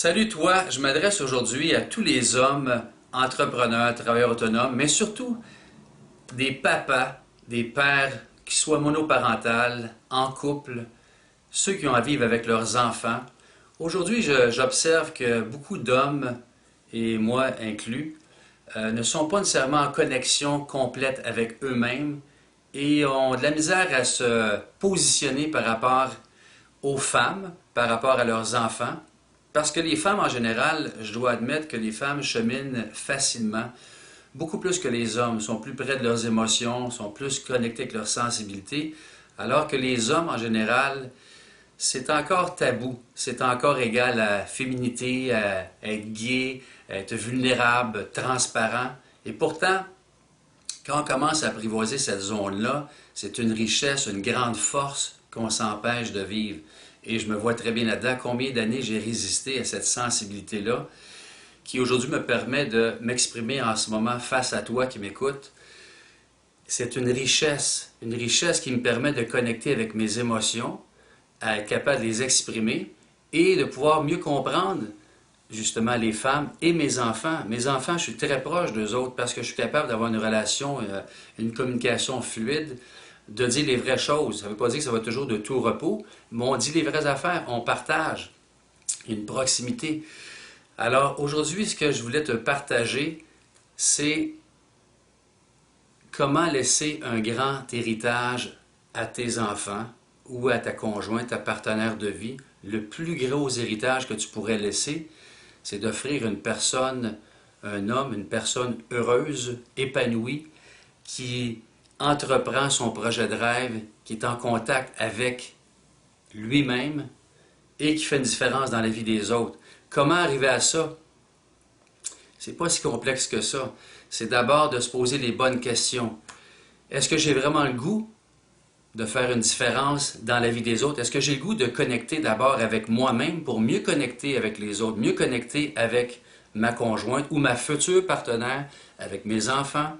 Salut toi, je m'adresse aujourd'hui à tous les hommes, entrepreneurs, travailleurs autonomes, mais surtout des papas, des pères qui soient monoparentales, en couple, ceux qui ont à vivre avec leurs enfants. Aujourd'hui, j'observe que beaucoup d'hommes, et moi inclus, ne sont pas nécessairement en connexion complète avec eux-mêmes et ont de la misère à se positionner par rapport aux femmes, par rapport à leurs enfants. Parce que les femmes, en général, je dois admettre que les femmes cheminent facilement, beaucoup plus que les hommes, sont plus près de leurs émotions, sont plus connectés avec leur sensibilité, alors que les hommes, en général, c'est encore tabou, c'est encore égal à féminité, à être gay, à être vulnérable, transparent. Et pourtant, quand on commence à apprivoiser cette zone-là, c'est une richesse, une grande force qu'on s'empêche de vivre. Et je me vois très bien là-dedans combien d'années j'ai résisté à cette sensibilité-là qui aujourd'hui me permet de m'exprimer en ce moment face à toi qui m'écoutes. C'est une richesse qui me permet de connecter avec mes émotions, à être capable de les exprimer et de pouvoir mieux comprendre justement les femmes et mes enfants. Mes enfants, je suis très proche d'eux autres parce que je suis capable d'avoir une relation, une communication fluide, de dire les vraies choses. Ça ne veut pas dire que ça va toujours de tout repos, mais on dit les vraies affaires, on partage. Il y a une proximité. Alors aujourd'hui, ce que je voulais te partager, c'est comment laisser un grand héritage à tes enfants ou à ta conjointe, ta partenaire de vie. Le plus gros héritage que tu pourrais laisser, c'est d'offrir une personne, un homme, une personne heureuse, épanouie, qui entreprend son projet de rêve, qui est en contact avec lui-même et qui fait une différence dans la vie des autres. Comment arriver à ça? C'est pas si complexe que ça. C'est d'abord de se poser les bonnes questions. Est-ce que j'ai vraiment le goût de faire une différence dans la vie des autres? Est-ce que j'ai le goût de connecter d'abord avec moi-même pour mieux connecter avec les autres, mieux connecter avec ma conjointe ou ma future partenaire, avec mes enfants?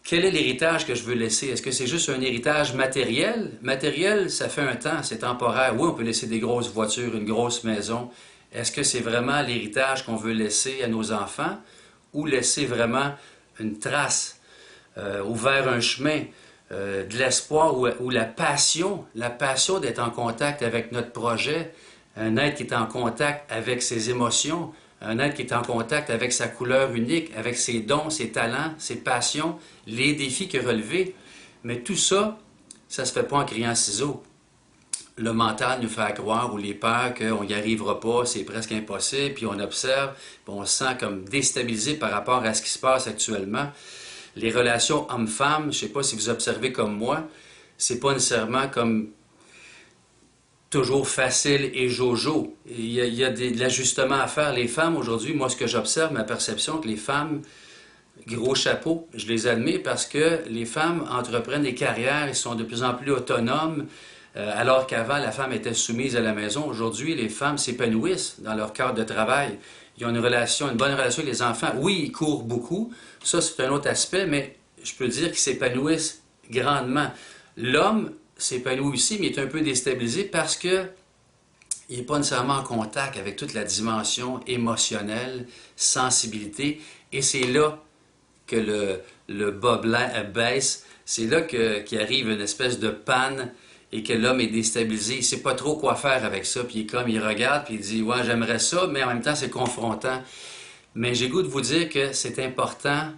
Quel est l'héritage que je veux laisser? Est-ce que c'est juste un héritage matériel? Matériel, ça fait un temps, c'est temporaire. Oui, on peut laisser des grosses voitures, une grosse maison. Est-ce que c'est vraiment l'héritage qu'on veut laisser à nos enfants ou laisser vraiment une trace, ouvert un chemin, de l'espoir ou la passion d'être en contact avec notre projet, un être qui est en contact avec ses émotions, un être qui est en contact avec sa couleur unique, avec ses dons, ses talents, ses passions, les défis qu'il a relevés. Mais tout ça, ça ne se fait pas en criant ciseaux. Le mental nous fait croire, ou les peurs, qu'on n'y arrivera pas, c'est presque impossible, puis on observe, puis on se sent comme déstabilisé par rapport à ce qui se passe actuellement. Les relations hommes-femmes, je ne sais pas si vous observez comme moi, c'est pas nécessairement comme toujours facile et jojo. Il y a de l'ajustement à faire. Les femmes aujourd'hui, moi ce que j'observe, ma perception, que les femmes, gros chapeau, je les admets parce que les femmes entreprennent des carrières, ils sont de plus en plus autonomes, alors qu'avant la femme était soumise à la maison. Aujourd'hui, les femmes s'épanouissent dans leur cadre de travail. Ils ont une bonne relation avec les enfants. Oui, ils courent beaucoup, ça c'est un autre aspect, mais je peux dire qu'ils s'épanouissent grandement. L'homme s'épanouit aussi, mais est un peu déstabilisé parce que il n'est pas nécessairement en contact avec toute la dimension émotionnelle, sensibilité, et c'est là que le bas baisse, c'est là qu'il arrive une espèce de panne et que l'homme est déstabilisé, il ne sait pas trop quoi faire avec ça, puis il regarde, puis il dit « ouais, j'aimerais ça », mais en même temps, c'est confrontant. Mais j'ai goût de vous dire que c'est important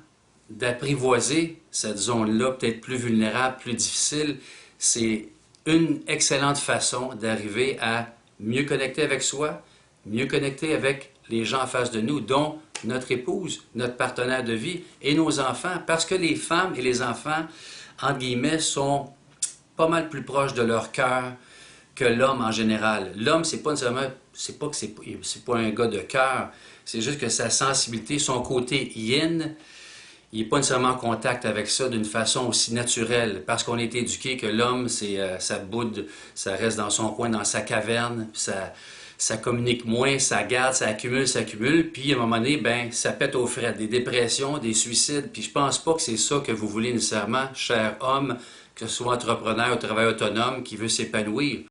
d'apprivoiser cette zone-là, peut-être plus vulnérable, plus difficile. C'est une excellente façon d'arriver à mieux connecter avec soi, mieux connecter avec les gens en face de nous, dont notre épouse, notre partenaire de vie et nos enfants, parce que les femmes et les enfants, entre guillemets, sont pas mal plus proches de leur cœur que l'homme en général. L'homme, c'est pas nécessairement, c'est pas un gars de cœur, c'est juste que sa sensibilité, son côté yin, il n'est pas nécessairement en contact avec ça d'une façon aussi naturelle, parce qu'on est éduqué que l'homme, c'est ça boude, ça reste dans son coin, dans sa caverne, ça communique moins, ça garde, ça accumule, puis à un moment donné, ben, ça pète aux frettes, des dépressions, des suicides, puis je pense pas que c'est ça que vous voulez nécessairement, cher homme, que ce soit entrepreneur ou travailleur autonome, qui veut s'épanouir.